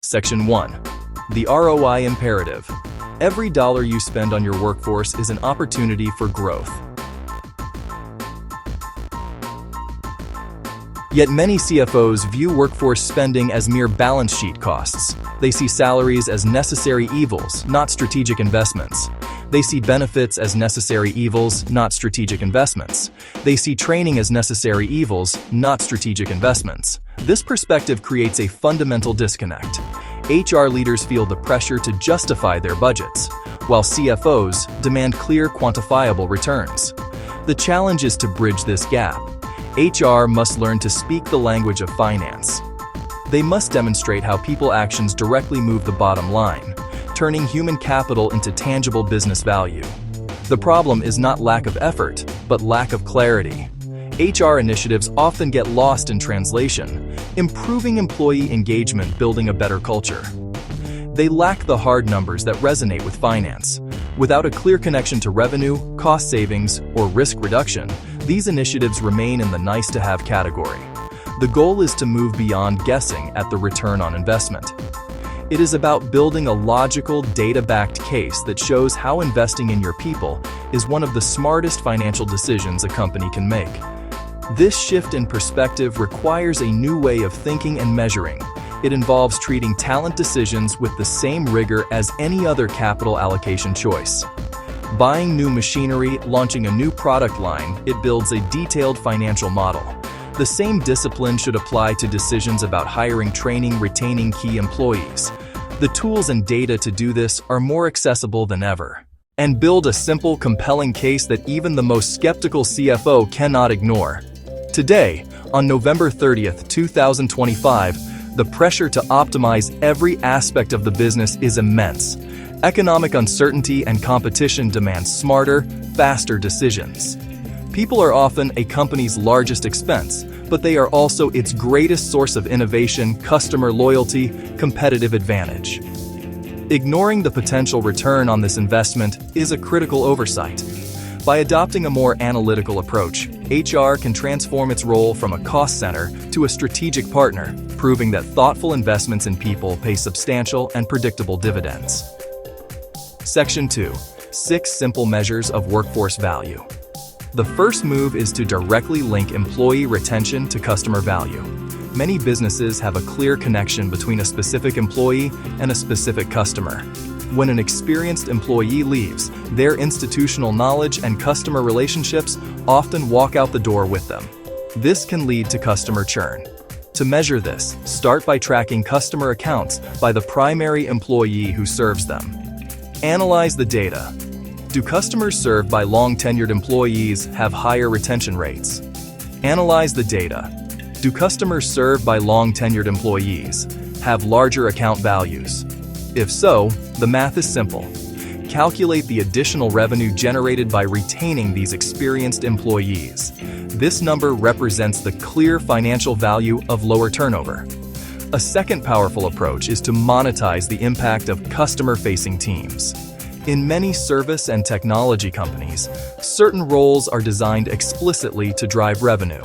Section 1. The ROI imperative. Every dollar you spend on your workforce is an opportunity for growth. Yet many CFOs view workforce spending as mere balance sheet costs. They see salaries as necessary evils, not strategic investments. They see benefits as necessary evils, not strategic investments. They see training as necessary evils, not strategic investments. This perspective creates a fundamental disconnect. HR leaders feel the pressure to justify their budgets, while CFOs demand clear, quantifiable returns. The challenge is to bridge this gap. HR must learn to speak the language of finance. They must demonstrate how people actions directly move the bottom line, turning human capital into tangible business value. The problem is not lack of effort, but lack of clarity. HR initiatives often get lost in translation, improving employee engagement, building a better culture. They lack the hard numbers that resonate with finance. Without a clear connection to revenue, cost savings, or risk reduction, these initiatives remain in the nice-to-have category. The goal is to move beyond guessing at the return on investment. It is about building a logical, data-backed case that shows how investing in your people is one of the smartest financial decisions a company can make. This shift in perspective requires a new way of thinking and measuring. It involves treating talent decisions with the same rigor as any other capital allocation choice. Buying new machinery, launching a new product line, it builds a detailed financial model. The same discipline should apply to decisions about hiring, training, retaining key employees. The tools and data to do this are more accessible than ever. And build a simple, compelling case that even the most skeptical CFO cannot ignore. Today, on November 30th, 2025, the pressure to optimize every aspect of the business is immense. Economic uncertainty and competition demand smarter, faster decisions. People are often a company's largest expense, but they are also its greatest source of innovation, customer loyalty, competitive advantage. Ignoring the potential return on this investment is a critical oversight. By adopting a more analytical approach, HR can transform its role from a cost center to a strategic partner, proving that thoughtful investments in people pay substantial and predictable dividends. Section 2. 6 simple measures of workforce value. The first move is to directly link employee retention to customer value. Many businesses have a clear connection between a specific employee and a specific customer. When an experienced employee leaves, their institutional knowledge and customer relationships often walk out the door with them. This can lead to customer churn. To measure this, start by tracking customer accounts by the primary employee who serves them. Analyze the data. Do customers served by long-tenured employees have higher retention rates? Analyze the data. Do customers served by long-tenured employees have larger account values? If so, the math is simple. Calculate the additional revenue generated by retaining these experienced employees. This number represents the clear financial value of lower turnover. A second powerful approach is to monetize the impact of customer-facing teams. In many service and technology companies, certain roles are designed explicitly to drive revenue.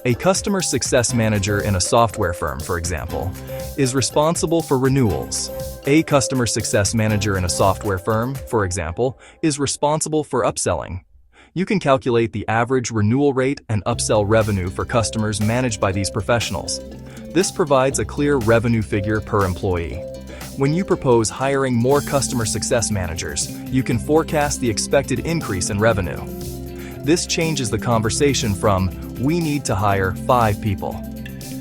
A customer success manager in a software firm, for example, is responsible for renewals. A customer success manager in a software firm, for example, is responsible for upselling. You can calculate the average renewal rate and upsell revenue for customers managed by these professionals. This provides a clear revenue figure per employee. When you propose hiring more customer success managers, you can forecast the expected increase in revenue. This changes the conversation from, "We need to hire 5 people."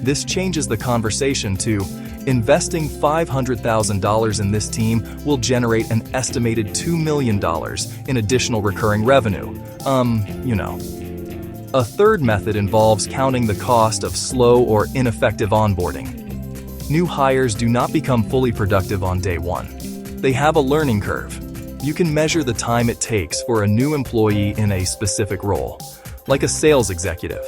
This changes the conversation to, "Investing $500,000 in this team will generate an estimated $2 million in additional recurring revenue." A third method involves counting the cost of slow or ineffective onboarding. New hires do not become fully productive on day one. They have a learning curve. You can measure the time it takes for a new employee in a specific role, like a sales executive.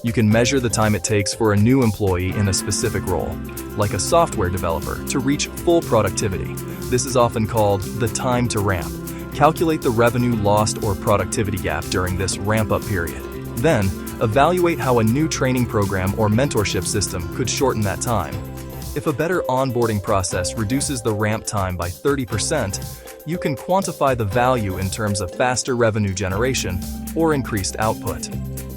You can measure the time it takes for a new employee in a specific role, like a software developer, to reach full productivity. This is often called the time to ramp. Calculate the revenue lost or productivity gap during this ramp-up period. Then, evaluate how a new training program or mentorship system could shorten that time. If a better onboarding process reduces the ramp time by 30%, you can quantify the value in terms of faster revenue generation or increased output.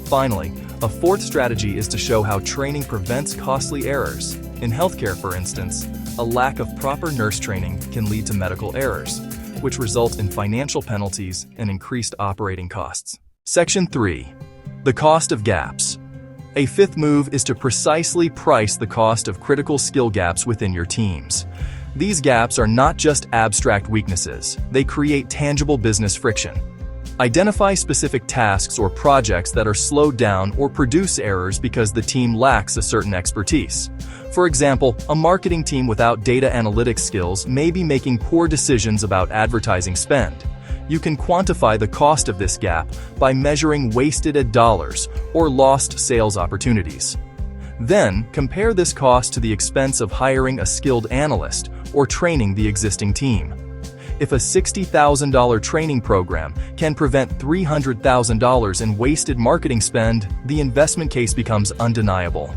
Finally, a fourth strategy is to show how training prevents costly errors. In healthcare, for instance, a lack of proper nurse training can lead to medical errors, which result in financial penalties and increased operating costs. Section 3. The cost of gaps. A fifth move is to precisely price the cost of critical skill gaps within your teams. These gaps are not just abstract weaknesses, they create tangible business friction. Identify specific tasks or projects that are slowed down or produce errors because the team lacks a certain expertise. For example, a marketing team without data analytics skills may be making poor decisions about advertising spend. You can quantify the cost of this gap by measuring wasted dollars or lost sales opportunities. Then, compare this cost to the expense of hiring a skilled analyst or training the existing team. If a $60,000 training program can prevent $300,000 in wasted marketing spend, the investment case becomes undeniable.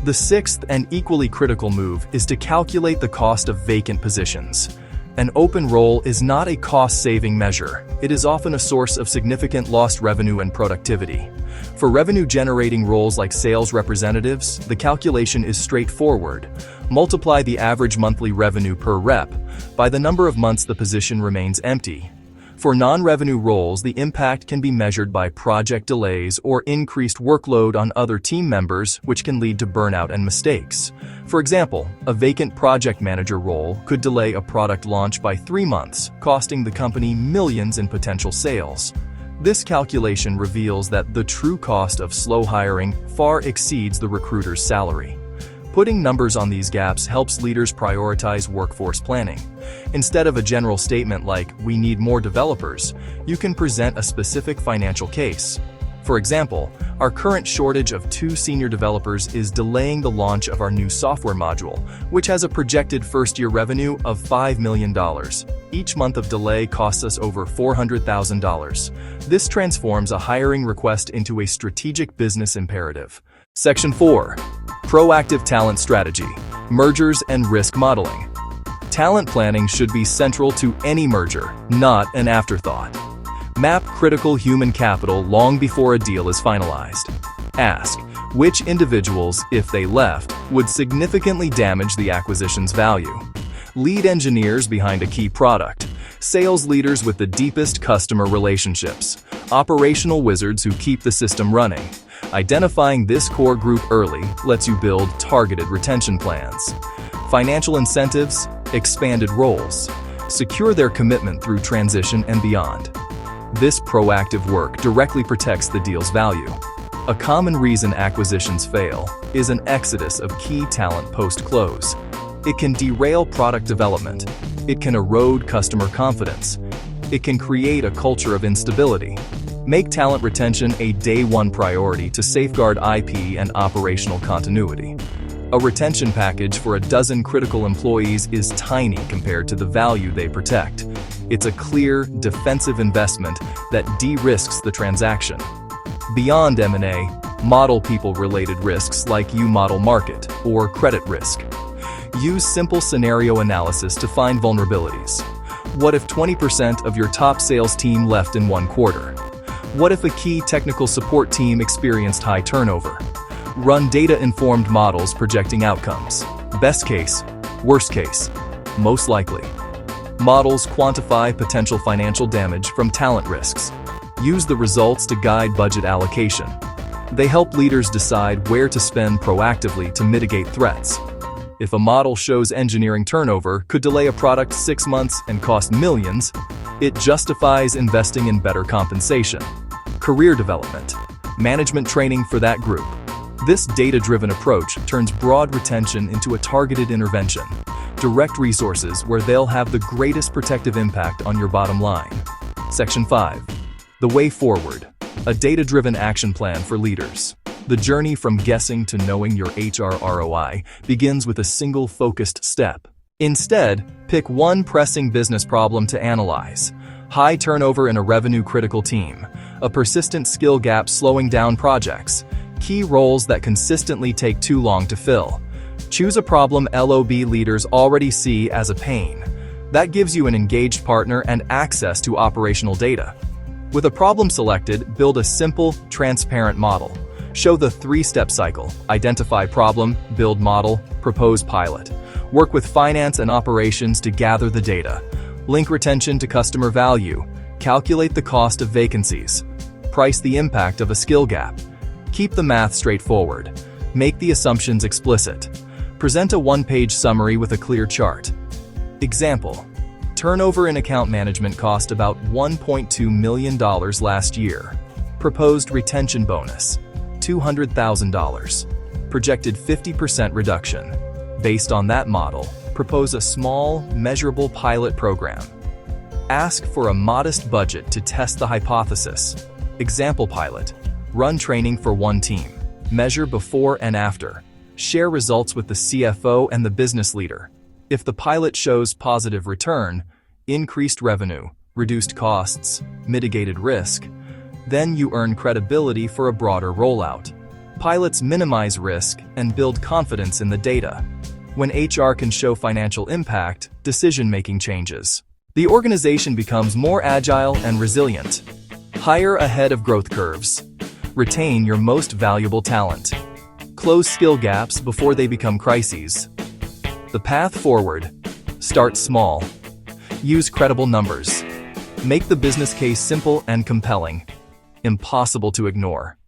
The sixth and equally critical move is to calculate the cost of vacant positions. An open role is not a cost-saving measure. It is often a source of significant lost revenue and productivity. For revenue-generating roles like sales representatives, the calculation is straightforward. Multiply the average monthly revenue per rep by the number of months the position remains empty. For non-revenue roles, the impact can be measured by project delays or increased workload on other team members, which can lead to burnout and mistakes. For example, a vacant project manager role could delay a product launch by 3 months, costing the company millions in potential sales. This calculation reveals that the true cost of slow hiring far exceeds the recruiter's salary. Putting numbers on these gaps helps leaders prioritize workforce planning. Instead of a general statement like, "We need more developers," you can present a specific financial case. For example, our current shortage of 2 senior developers is delaying the launch of our new software module, which has a projected first-year revenue of $5 million. Each month of delay costs us over $400,000. This transforms a hiring request into a strategic business imperative. Section 4. Proactive talent strategy, mergers and risk modeling. Talent planning should be central to any merger, not an afterthought. Map critical human capital long before a deal is finalized. Ask, which individuals, if they left, would significantly damage the acquisition's value? Lead engineers behind a key product, sales leaders with the deepest customer relationships, operational wizards who keep the system running. Identifying this core group early lets you build targeted retention plans. Financial incentives, expanded roles. Secure their commitment through transition and beyond. This proactive work directly protects the deal's value. A common reason acquisitions fail is an exodus of key talent post-close. It can derail product development. It can erode customer confidence. It can create a culture of instability. Make talent retention a day-one priority to safeguard IP and operational continuity. A retention package for a dozen critical employees is tiny compared to the value they protect. It's a clear, defensive investment that de-risks the transaction. Beyond M&A, model people-related risks like you model market or credit risk. Use simple scenario analysis to find vulnerabilities. What if 20% of your top sales team left in 1 quarter? What if a key technical support team experienced high turnover? Run data-informed models projecting outcomes. Best case, worst case, most likely. Models quantify potential financial damage from talent risks. Use the results to guide budget allocation. They help leaders decide where to spend proactively to mitigate threats. If a model shows engineering turnover could delay a product 6 months and cost millions, it justifies investing in better compensation. Career development, management training for that group. This data-driven approach turns broad retention into a targeted intervention. Direct resources where they'll have the greatest protective impact on your bottom line. Section 5. The way forward. A data-driven action plan for leaders. The journey from guessing to knowing your HR ROI begins with a single focused step. Instead, pick one pressing business problem to analyze. High turnover in a revenue-critical team, a persistent skill gap slowing down projects, key roles that consistently take too long to fill. Choose a problem LOB leaders already see as a pain. That gives you an engaged partner and access to operational data. With a problem selected, build a simple, transparent model. Show the 3-step cycle: identify problem, build model, propose pilot. Work with finance and operations to gather the data. Link retention to customer value. Calculate the cost of vacancies. Price the impact of a skill gap. Keep the math straightforward. Make the assumptions explicit. Present a 1-page summary with a clear chart. Example: turnover in account management cost about $1.2 million last year. Proposed retention bonus, $200,000. Projected 50% reduction. Based on that model, propose a small, measurable pilot program. Ask for a modest budget to test the hypothesis. Example pilot: run training for 1 team. Measure before and after. Share results with the CFO and the business leader. If the pilot shows positive return, increased revenue, reduced costs, mitigated risk, then you earn credibility for a broader rollout. Pilots minimize risk and build confidence in the data. When HR can show financial impact, decision-making changes. The organization becomes more agile and resilient. Hire ahead of growth curves. Retain your most valuable talent. Close skill gaps before they become crises. The path forward: start small. Use credible numbers. Make the business case simple and compelling. Impossible to ignore.